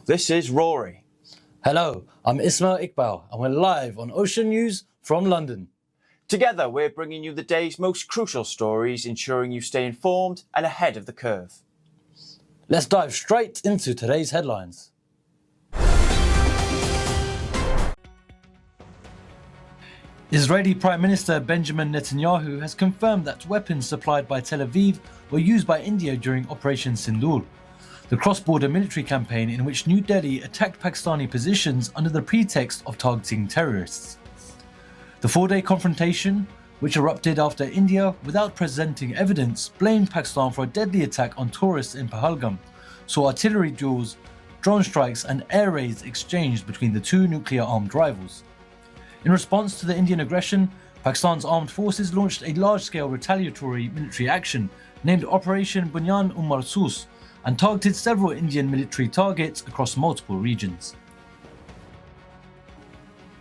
this is Rory. Hello, I'm Ismail Iqbal and we're live on Ocean News from London. Together, we're bringing you the day's most crucial stories, ensuring you stay informed and ahead of the curve. Let's dive straight into today's headlines. Israeli Prime Minister Benjamin Netanyahu has confirmed that weapons supplied by Tel Aviv were used by India during Operation Sindoor, the cross-border military campaign in which New Delhi attacked Pakistani positions under the pretext of targeting terrorists. The four-day confrontation, which erupted after India, without presenting evidence, blamed Pakistan for a deadly attack on tourists in Pahalgam, saw artillery duels, drone strikes and air raids exchanged between the two nuclear-armed rivals. In response to the Indian aggression, Pakistan's armed forces launched a large-scale retaliatory military action named Operation Bunyan-Marsus and targeted several Indian military targets across multiple regions.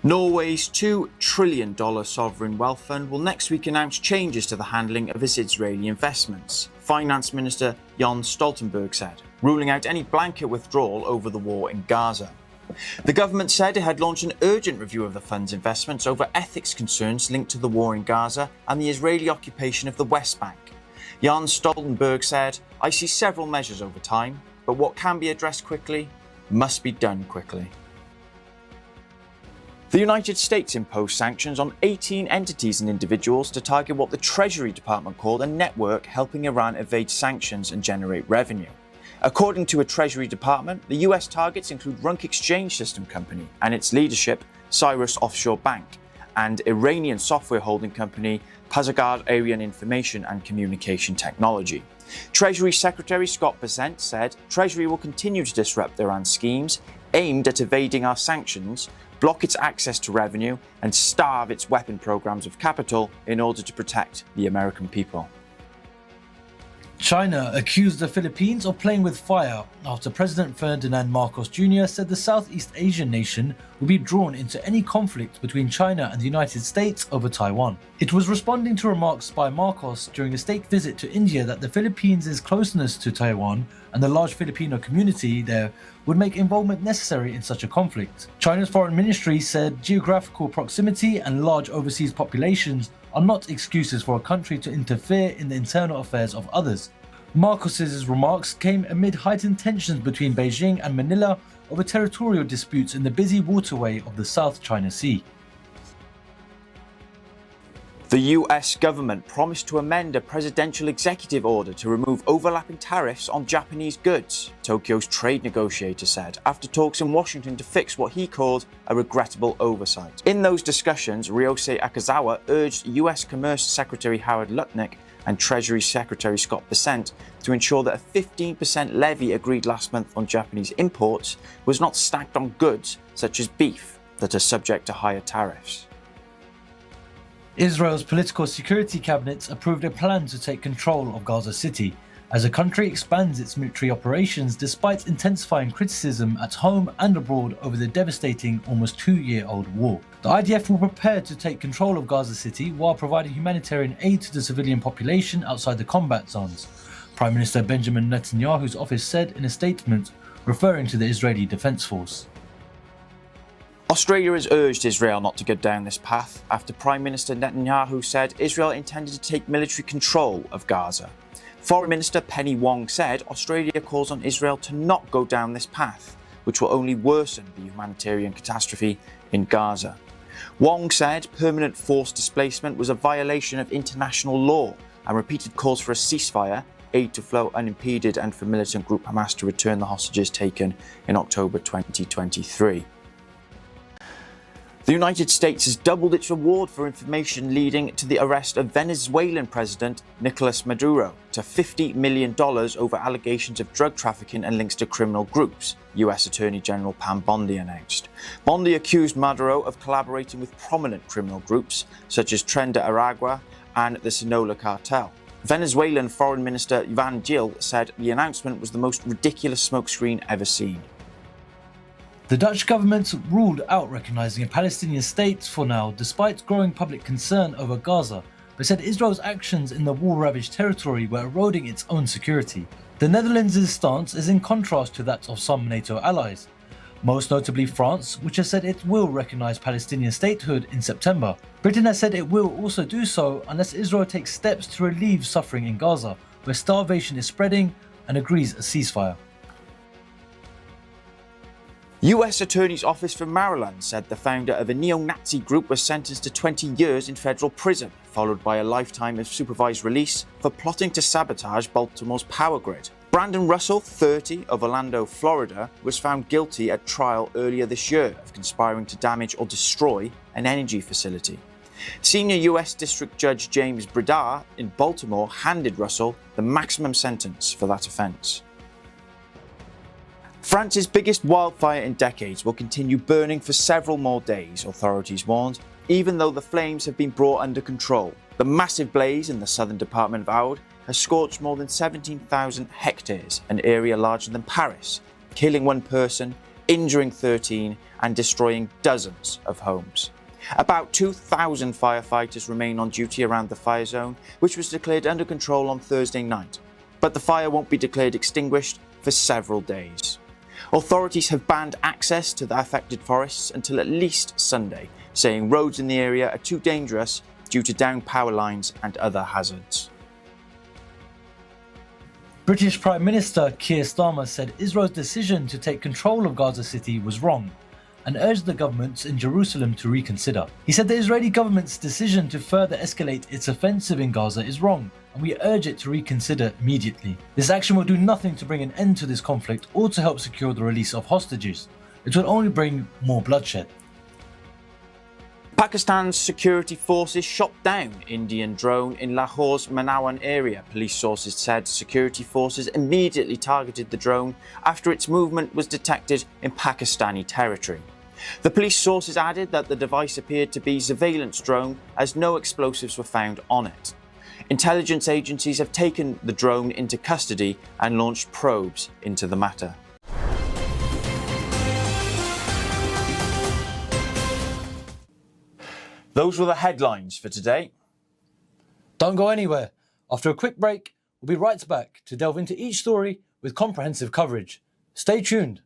Norway's $2 trillion sovereign wealth fund will next week announce changes to the handling of its Israeli investments, Finance Minister Jens Stoltenberg said, ruling out any blanket withdrawal over the war in Gaza. The government said it had launched an urgent review of the fund's investments over ethics concerns linked to the war in Gaza and the Israeli occupation of the West Bank. Jens Stoltenberg said, "I see several measures over time, but what can be addressed quickly must be done quickly." The United States imposed sanctions on 18 entities and individuals to target what the Treasury Department called a network helping Iran evade sanctions and generate revenue. According to a Treasury Department, the US targets include Runk Exchange System Company and its leadership, Cyrus Offshore Bank, and Iranian software holding company Pazagard Arian Information and Communication Technology. Treasury Secretary Scott Bessent said Treasury will continue to disrupt Iran's schemes aimed at evading our sanctions, block its access to revenue, and starve its weapon programs of capital in order to protect the American people. China accused the Philippines of playing with fire after President Ferdinand Marcos Jr. said the Southeast Asian nation would be drawn into any conflict between China and the United States over Taiwan. It was responding to remarks by Marcos during a state visit to India that the Philippines' closeness to Taiwan and the large Filipino community there would make involvement necessary in such a conflict. China's foreign ministry said geographical proximity and large overseas populations are not excuses for a country to interfere in the internal affairs of others. Marcos's remarks came amid heightened tensions between Beijing and Manila over territorial disputes in the busy waterway of the South China Sea. The US government promised to amend a presidential executive order to remove overlapping tariffs on Japanese goods, Tokyo's trade negotiator said, after talks in Washington to fix what he called a regrettable oversight. In those discussions, Ryosei Akazawa urged US Commerce Secretary Howard Lutnick and Treasury Secretary Scott Bessent to ensure that a 15% levy agreed last month on Japanese imports was not stacked on goods such as beef that are subject to higher tariffs. Israel's political security cabinet approved a plan to take control of Gaza City as the country expands its military operations despite intensifying criticism at home and abroad over the devastating almost 2-year-old war. The IDF will prepare to take control of Gaza City while providing humanitarian aid to the civilian population outside the combat zones, Prime Minister Benjamin Netanyahu's office said in a statement referring to the Israeli Defense Force. Australia has urged Israel not to go down this path after Prime Minister Netanyahu said Israel intended to take military control of Gaza. Foreign Minister Penny Wong said Australia calls on Israel to not go down this path, which will only worsen the humanitarian catastrophe in Gaza. Wong said permanent forced displacement was a violation of international law and repeated calls for a ceasefire, aid to flow unimpeded, and for militant group Hamas to return the hostages taken in October 2023. The United States has doubled its reward for information leading to the arrest of Venezuelan President Nicolas Maduro to $50 million over allegations of drug trafficking and links to criminal groups, US Attorney General Pam Bondi announced. Bondi accused Maduro of collaborating with prominent criminal groups such as Tren de Aragua and the Sinaloa cartel. Venezuelan Foreign Minister Ivan Gil said the announcement was the most ridiculous smokescreen ever seen. The Dutch government ruled out recognising a Palestinian state for now despite growing public concern over Gaza, but said Israel's actions in the war-ravaged territory were eroding its own security. The Netherlands' stance is in contrast to that of some NATO allies, most notably France, which has said it will recognise Palestinian statehood in September. Britain has said it will also do so unless Israel takes steps to relieve suffering in Gaza, where starvation is spreading, and agrees a ceasefire. US Attorney's Office for Maryland said the founder of a neo-Nazi group was sentenced to 20 years in federal prison, followed by a lifetime of supervised release for plotting to sabotage Baltimore's power grid. Brandon Russell, 30, of Orlando, Florida, was found guilty at trial earlier this year of conspiring to damage or destroy an energy facility. Senior US District Judge James Bridar in Baltimore handed Russell the maximum sentence for that offence. France's biggest wildfire in decades will continue burning for several more days, authorities warned, even though the flames have been brought under control. The massive blaze in the southern department of Aude has scorched more than 17,000 hectares, an area larger than Paris, killing one person, injuring 13, and destroying dozens of homes. About 2,000 firefighters remain on duty around the fire zone, which was declared under control on Thursday night. But the fire won't be declared extinguished for several days. Authorities have banned access to the affected forests until at least Sunday, saying roads in the area are too dangerous due to downed power lines and other hazards. British Prime Minister Keir Starmer said Israel's decision to take control of Gaza City was wrong and urged the governments in Jerusalem to reconsider. He said the Israeli government's decision to further escalate its offensive in Gaza is wrong, and we urge it to reconsider immediately. This action will do nothing to bring an end to this conflict or to help secure the release of hostages. It will only bring more bloodshed. Pakistan's security forces shot down Indian drone in Lahore's Manawan area. Police sources said security forces immediately targeted the drone after its movement was detected in Pakistani territory. The police sources added that the device appeared to be a surveillance drone as no explosives were found on it. Intelligence agencies have taken the drone into custody and launched probes into the matter. Those were the headlines for today. Don't go anywhere. After a quick break, we'll be right back to delve into each story with comprehensive coverage. Stay tuned.